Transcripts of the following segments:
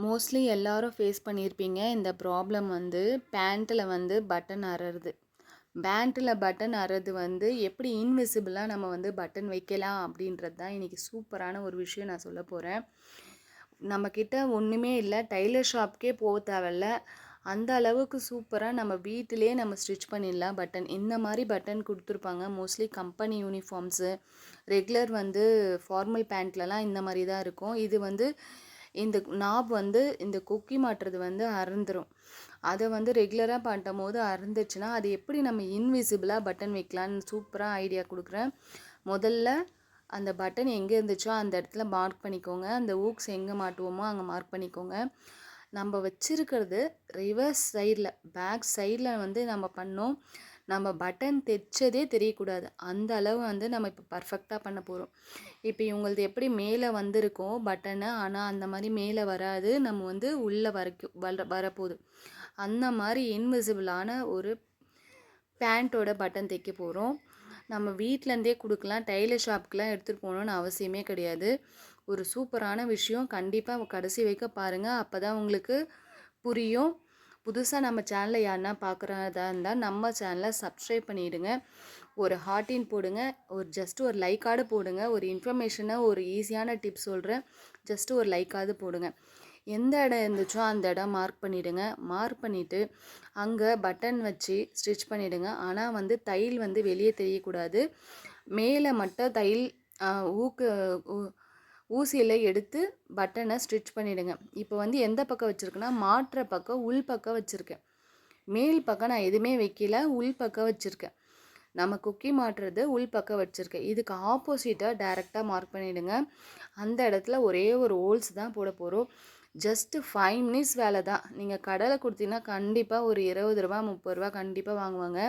Mostly எல்லாரும் face பண்ணியிருப்பீங்க இந்த ப்ராப்ளம் வந்து பேண்ட்டில் வந்து பட்டன் அறுறது. பட்டன் அறுறது வந்து எப்படி இன்விசிபிளாக நம்ம வந்து பட்டன் வைக்கலாம் அப்படின்றது தான் இன்றைக்கி சூப்பரான ஒரு விஷயம் நான் சொல்ல போகிறேன். நம்மக்கிட்ட ஒன்றுமே இல்லை, டெய்லர் ஷாப்க்கே போக தேவையில்ல, அந்த அளவுக்கு சூப்பராக நம்ம வீட்டிலே நம்ம ஸ்டிச் பண்ணிடலாம் பட்டன். இந்த மாதிரி பட்டன் கொடுத்துருப்பாங்க மோஸ்ட்லி கம்பெனி யூனிஃபார்ம்ஸு, ரெகுலர் வந்து ஃபார்மல் பேண்ட்லலாம் இந்த மாதிரி தான் இருக்கும். இது வந்து இந்த நாப் வந்து இந்த கொக்கி மாட்டுறது வந்து அறுந்துடும். அதை வந்து ரெகுலராக பண்ணும் போது அறுந்துச்சுன்னா அது எப்படி நம்ம இன்விசிபிளாக பட்டன் வைக்கலான்னு சூப்பராக ஐடியா கொடுக்குறேன். முதல்ல அந்த பட்டன் எங்கே இருந்துச்சோ அந்த இடத்துல மார்க் பண்ணிக்கோங்க. அந்த ஊக்ஸ் எங்கே மாட்டுவோமோ அங்கே மார்க் பண்ணிக்கோங்க. நம்ம வச்சுருக்கிறது ரிவர்ஸ் சைடில், பேக் சைடில் வந்து நம்ம பண்ணோம். நம்ம பட்டன் தைச்சதே தெரியக்கூடாது, அந்த அளவு வந்து நம்ம இப்போ பர்ஃபெக்டாக பண்ண போகிறோம். இப்போ இவங்களது எப்படி மேலே வந்திருக்கோம் பட்டனு, ஆனால் அந்த மாதிரி மேலே வராது, நம்ம வந்து உள்ளே வரப்போகுது. அந்த மாதிரி இன்விசிபிளான ஒரு பேண்ட்டோட பட்டன் தைக்க போகிறோம். நம்ம வீட்டிலேருந்தே கொடுக்கலாம், டெய்லர் ஷாப்புக்கெலாம் எடுத்துகிட்டு போகணுன்னு அவசியமே கிடையாது. ஒரு சூப்பரான விஷயம், கண்டிப்பாக கடைசி வைக்க பாருங்கள், அப்போ தான் உங்களுக்கு புரியும். புதுசாக நம்ம சேனலில் யாருன்னா பார்க்குறதா இருந்தால் நம்ம சேனலை சப்ஸ்கிரைப் பண்ணிவிடுங்க, ஒரு ஹார்ட்டின் போடுங்க, ஜஸ்ட் ஒரு லைக்காவது போடுங்க. ஒரு இன்ஃபர்மேஷனை ஒரு ஈஸியான டிப்ஸ் சொல்கிறேன், ஜஸ்ட்டு ஒரு லைக்காவது போடுங்க. எந்த இடம் இருந்துச்சோ அந்த இடம் மார்க் பண்ணிவிடுங்க. மார்க் பண்ணிவிட்டு அங்கே பட்டன் வச்சு ஸ்டிச் பண்ணிவிடுங்க. ஆனால் வந்து தையல் வந்து வெளியே தெரியக்கூடாது, மேலே மட்டும் தையல் ஊசியில் எடுத்து பட்டனை ஸ்டிச் பண்ணிவிடுங்க. இப்போ வந்து எந்த பக்கம் வச்சுருக்கேன்னா மாட்டுற பக்கம் உள் பக்கம் வச்சுருக்கேன். மேல் பக்கம் நான் எதுவுமே வைக்கல, உள் பக்கம் வச்சுருக்கேன். நம்ம குக்கி மாட்டுறது உள் பக்கம் வச்சுருக்கேன். இதுக்கு ஆப்போசிட்டாக டைரெக்டாக மார்க் பண்ணிவிடுங்க. அந்த இடத்துல ஒரே ஒரு ஹோல்ஸ் தான் போட போகிறோம். ஜஸ்ட்டு 5 மினிட்ஸ் வேலை தான். நீங்கள் கடையில் கொடுத்தீங்கன்னா கண்டிப்பாக ஒரு 20 ரூபா 30 ரூபா கண்டிப்பாக வாங்குவாங்க.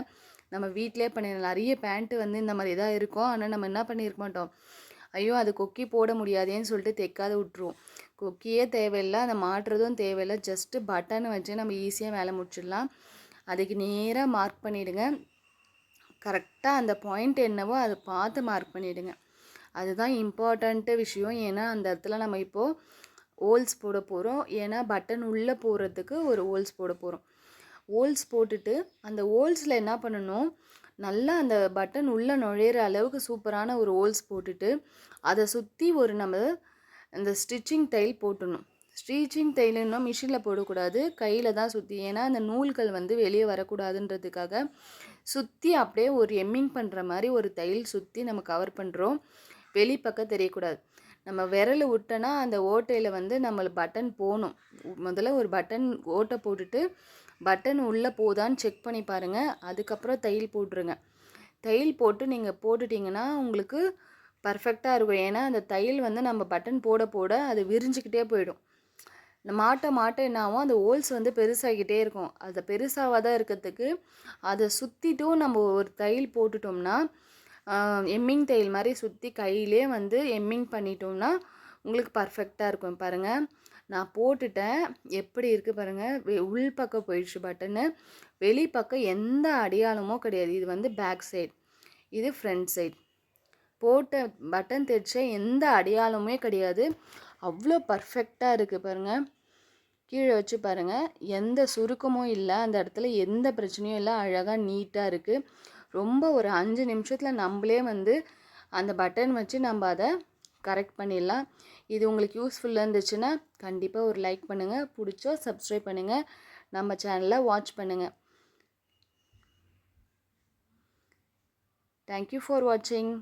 நம்ம வீட்டிலே பண்ணிடலாம். நிறைய பேண்ட்டு வந்து இந்த மாதிரி தான் இருக்கும், ஆனால் நம்ம என்ன பண்ணியிருக்க மாட்டோம், ஐயோ அது கொக்கி போட முடியாதேன்னு சொல்லிட்டு தைக்காத விட்ருவோம். கொக்கியே தேவையில்லை, அதை மாட்டுறதும் தேவையில்லை, ஜஸ்ட்டு பட்டனை வச்சு நம்ம ஈஸியாக வேலை முடிச்சிடலாம். அதுக்கு நேராக மார்க் பண்ணிவிடுங்க. கரெக்டாக அந்த பாயிண்ட் என்னவோ அதை பார்த்து மார்க் பண்ணிவிடுங்க. அதுதான் இம்பார்ட்டண்ட்டு விஷயம். ஏன்னா அந்த இடத்துல நம்ம இப்போது ஹோல்ஸ் போட போகிறோம். ஏன்னா பட்டன் உள்ளே போகிறதுக்கு ஒரு ஹோல்ஸ் போட போகிறோம். ஹோல்ஸ் போட்டுட்டு அந்த ஹோல்ஸில் என்ன பண்ணணும், நல்லா அந்த பட்டன் உள்ளே நுழையிற அளவுக்கு சூப்பரான ஒரு ஹோல்ஸ் போட்டுட்டு அதை சுற்றி ஒரு நம்ம இந்த ஸ்டிச்சிங் தையல் போட்டுடணும். ஸ்டிச்சிங் தையல்னா மிஷினில் போடக்கூடாது, கையில் தான் சுற்றி. ஏன்னா அந்த நூல்கள் வந்து வெளியே வரக்கூடாதுன்றதுக்காக சுற்றி அப்படியே ஒரு எம்மிங் பண்ணுற மாதிரி ஒரு தையல் சுற்றி நம்ம கவர் பண்ணுறோம். வெளிப்பக்கம் தெரியக்கூடாது. நம்ம விரல் விட்டோன்னா அந்த ஓட்டையில் வந்து நம்ம பட்டன் போகணும். முதல்ல ஒரு பட்டன் ஓட்டை போட்டுட்டு பட்டன் உள்ளே போதான்னு செக் பண்ணி பாருங்கள். அதுக்கப்புறம் தையல் போட்டுருங்க. தையல் போட்டு நீங்கள் போட்டுட்டிங்கன்னா உங்களுக்கு பர்ஃபெக்டாக இருக்கும். ஏன்னா அந்த தையல் வந்து நம்ம பட்டன் போட போட அது விரிஞ்சிக்கிட்டே போயிடும். மாட்ட என்ன ஆகும், அந்த ஹோல்ஸ் வந்து பெருசாகிக்கிட்டே இருக்கும். அதை பெருசாக இருக்கிறதுக்கு அதை சுற்றிட்டும் நம்ம ஒரு தையல் போட்டுட்டோம்னா, எம்மிங் தையல் மாதிரி சுற்றி கையிலே வந்து எம்மிங் பண்ணிட்டோம்னா உங்களுக்கு பர்ஃபெக்டாக இருக்கும். பாருங்கள், நான் போட்டுட்டேன், எப்படி இருக்குது பாருங்கள். உள் பக்கம் போயிடுச்சு பட்டனு, வெளிப்பக்கம் எந்த அடையாளமோ கிடையாது. இது வந்து பேக் சைடு, இது ஃப்ரண்ட் சைடு. போட்ட பட்டன் தைச்ச எந்த அடையாளமுமே கிடையாது, அவ்வளோ பர்ஃபெக்டாக இருக்குது பாருங்கள். கீழே வச்சு பாருங்கள், எந்த சுருக்கமும் இல்லை, அந்த இடத்துல எந்த பிரச்சனையும் இல்லை, அழகாக நீட்டாக இருக்குது. ரொம்ப ஒரு 5 நிமிஷத்தில் நம்மளே வந்து அந்த பட்டன் வச்சு நம்ம அதை கரெக்ட் பண்ணிடலாம். இது உங்களுக்கு யூஸ்ஃபுல்லாக இருந்துச்சுன்னா கண்டிப்பாக ஒரு லைக் பண்ணுங்கள், பிடிச்சோ சப்ஸ்கிரைப் பண்ணுங்கள், நம்ம சேனலை வாட்ச் பண்ணுங்கள். தேங்க்யூ ஃபார் வாட்சிங்.